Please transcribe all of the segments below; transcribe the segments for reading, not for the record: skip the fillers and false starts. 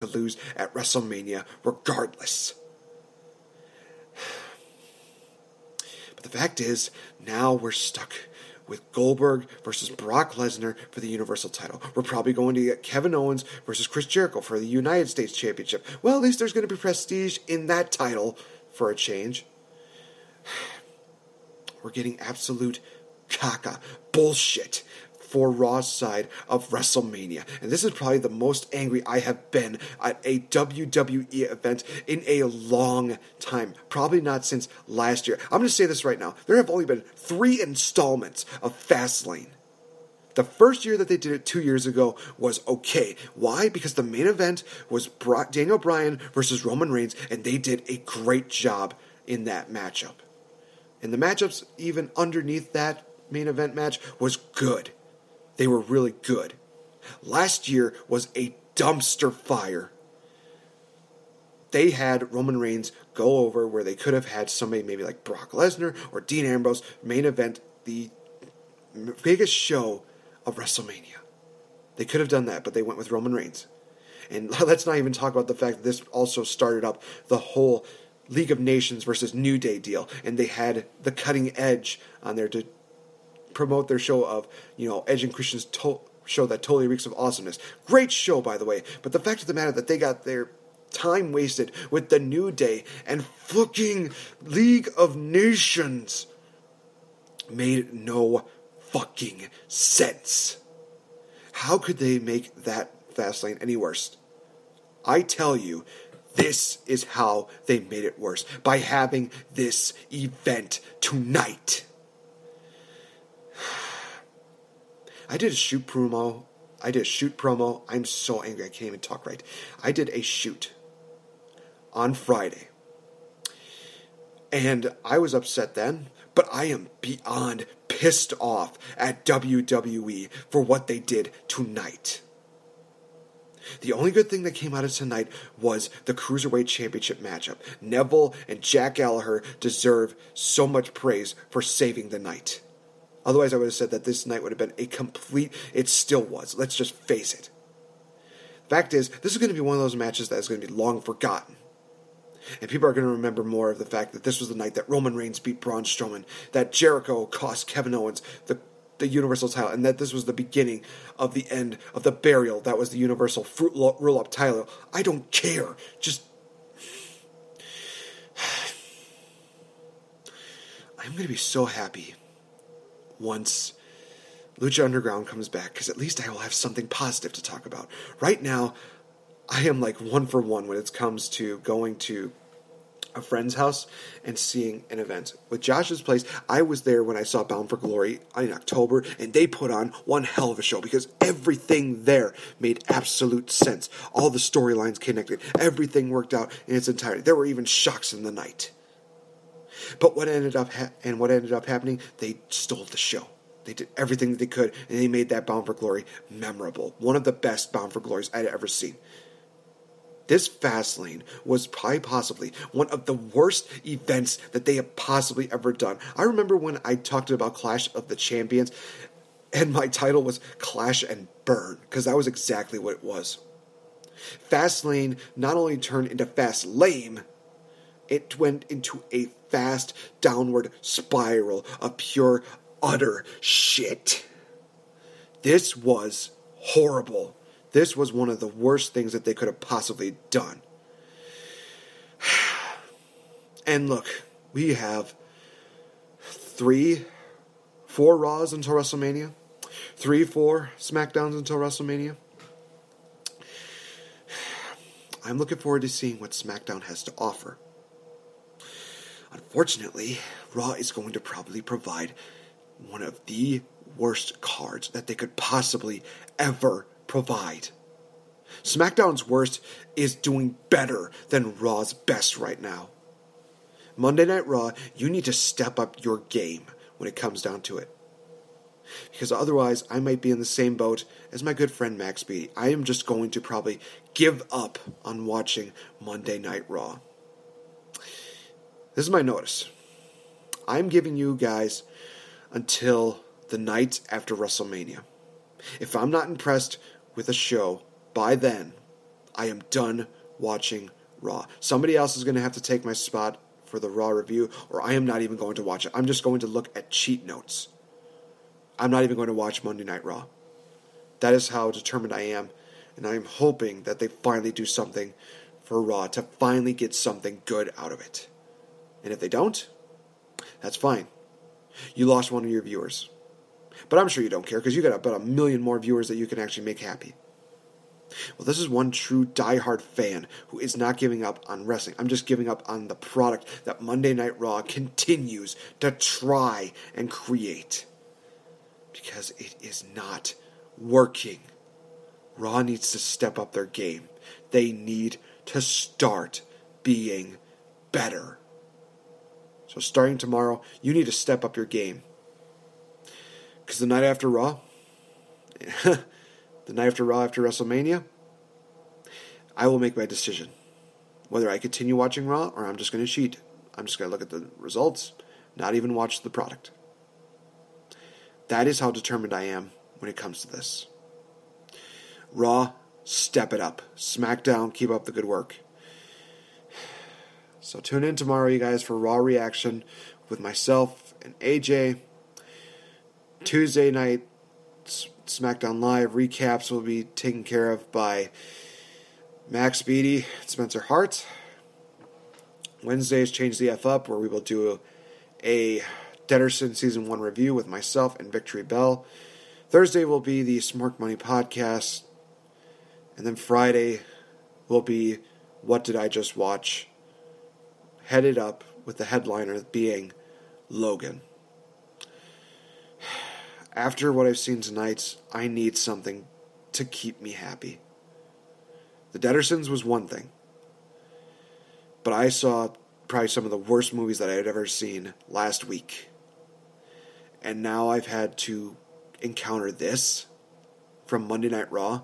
to lose at WrestleMania regardless. But the fact is, now we're stuck with Goldberg versus Brock Lesnar for the Universal title. We're probably going to get Kevin Owens versus Chris Jericho for the United States Championship. Well, at least there's going to be prestige in that title for a change. We're getting absolute caca bullshit for Raw's side of WrestleMania. And this is probably the most angry I have been at a WWE event in a long time. Probably not since last year. I'm going to say this right now. There have only been 3 installments of Fastlane. The first year that they did it 2 years ago was okay. Why? Because the main event was Daniel Bryan versus Roman Reigns, and they did a great job in that matchup. And the matchups even underneath that main event match was good. They were really good. Last year was a dumpster fire. They had Roman Reigns go over where they could have had somebody maybe like Brock Lesnar or Dean Ambrose main event the biggest show of WrestleMania. They could have done that, but they went with Roman Reigns. And let's not even talk about the fact that this also started up the whole League of Nations versus New Day deal. And they had the Cutting Edge on there to promote their show of, Edge and Christian's show that totally reeks of awesomeness. Great show, by the way. But the fact of the matter that they got their time wasted with the New Day and fucking League of Nations made no fucking sense. How could they make that Fastlane any worse? I tell you, this is how they made it worse. By having this event tonight. I did a shoot promo. I'm so angry I can't even talk right. I did a shoot on Friday. And I was upset then, but I am beyond pissed off at WWE for what they did tonight. The only good thing that came out of tonight was the Cruiserweight Championship matchup. Neville and Jack Gallagher deserve so much praise for saving the night. Otherwise, I would have said that this night would have been a complete... It still was. Let's just face it. Fact is, this is going to be one of those matches that is going to be long forgotten. And people are going to remember more of the fact that this was the night that Roman Reigns beat Braun Strowman, that Jericho cost Kevin Owens the Universal title, and that this was the beginning of the end of the burial that was the Universal Roll-Up title. I don't care. Just... I'm going to be so happy once Lucha Underground comes back, because at least I will have something positive to talk about. Right now, I am like 1 for 1 when it comes to going to a friend's house and seeing an event. With Josh's Place, I was there when I saw Bound for Glory in October, and they put on one hell of a show because everything there made absolute sense. All the storylines connected. Everything worked out in its entirety. There were even shocks in the night. But what ended up happening, they stole the show. They did everything that they could, and they made that Bound for Glory memorable. One of the best Bound for Glories I'd ever seen. This Fastlane was possibly one of the worst events that they have possibly ever done. I remember when I talked about Clash of the Champions, and my title was Clash and Burn, because that was exactly what it was. Fastlane not only turned into Fast Lame, it went into a fast downward spiral of pure, utter shit. This was horrible. This was one of the worst things that they could have possibly done. And look, we have 3-4 Raws until WrestleMania, 3-4 SmackDowns until WrestleMania. I'm looking forward to seeing what SmackDown has to offer. Unfortunately, Raw is going to probably provide one of the worst cards that they could possibly ever provide. SmackDown's worst is doing better than Raw's best right now. Monday Night Raw, you need to step up your game when it comes down to it. Because otherwise, I might be in the same boat as my good friend Max B. I am just going to probably give up on watching Monday Night Raw. This is my notice. I'm giving you guys until the night after WrestleMania. If I'm not impressed with a show by then, I am done watching Raw. Somebody else is going to have to take my spot for the Raw review, or I am not even going to watch it. I'm just going to look at cheat notes. I'm not even going to watch Monday Night Raw. That is how determined I am, and I am hoping that they finally do something for Raw to finally get something good out of it. And if they don't, that's fine. You lost one of your viewers. But I'm sure you don't care, because you got about 1 million more viewers that you can actually make happy. Well, this is one true diehard fan who is not giving up on wrestling. I'm just giving up on the product that Monday Night Raw continues to try and create. Because it is not working. Raw needs to step up their game. They need to start being better. So starting tomorrow, you need to step up your game. Because the night after Raw, after WrestleMania, I will make my decision. Whether I continue watching Raw or I'm just going to cheat. I'm just going to look at the results, not even watch the product. That is how determined I am when it comes to this. Raw, step it up. SmackDown, keep up the good work. So tune in tomorrow, you guys, for Raw reaction with myself and AJ. Tuesday night, SmackDown Live recaps will be taken care of by Max Beatty and Spencer Hart. Wednesdays, Change the F Up, where we will do a Dederson Season 1 review with myself and Victory Bell. Thursday will be the Smart Money Podcast. And then Friday will be What Did I Just Watch? Headed up with the headliner being Logan. After what I've seen tonight, I need something to keep me happy. The Dedersons was one thing. But I saw probably some of the worst movies that I had ever seen last week. And now I've had to encounter this from Monday Night Raw.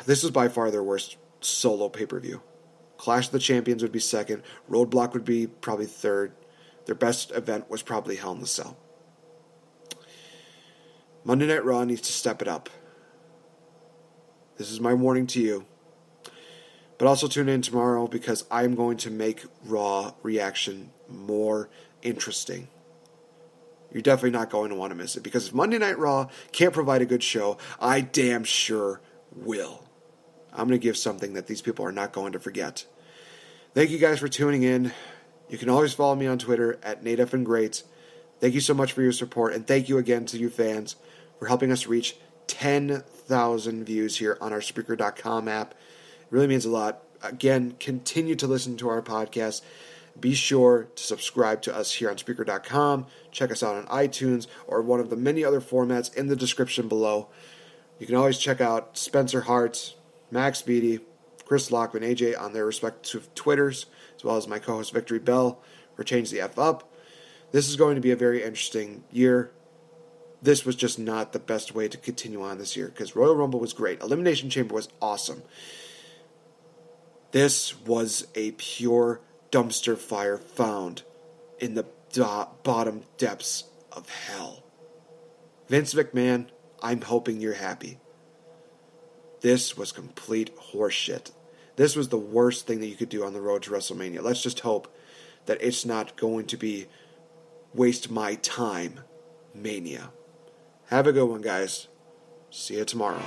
This is by far their worst solo pay-per-view. Clash of the Champions would be second. Roadblock would be probably third. Their best event was probably Hell in the Cell. Monday Night Raw needs to step it up. This is my warning to you. But also tune in tomorrow because I'm going to make Raw reaction more interesting. You're definitely not going to want to miss it. Because if Monday Night Raw can't provide a good show, I damn sure will. I'm going to give something that these people are not going to forget. Thank you guys for tuning in. You can always follow me on Twitter at NateFandGreat. Thank you so much for your support. And thank you again to you fans for helping us reach 10,000 views here on our Spreaker.com app. It really means a lot. Again, continue to listen to our podcast. Be sure to subscribe to us here on Spreaker.com. Check us out on iTunes or one of the many other formats in the description below. You can always check out Spencer Hart, Max Beatty, Chris Lockman, AJ on their respective Twitters, as well as my co-host Victory Bell for Change the F Up. This is going to be a very interesting year. This was just not the best way to continue on this year because Royal Rumble was great. Elimination Chamber was awesome. This was a pure dumpster fire found in the bottom depths of hell. Vince McMahon, I'm hoping you're happy. This was complete horseshit. This was the worst thing that you could do on the road to WrestleMania. Let's just hope that it's not going to be waste my time mania. Have a good one, guys. See you tomorrow.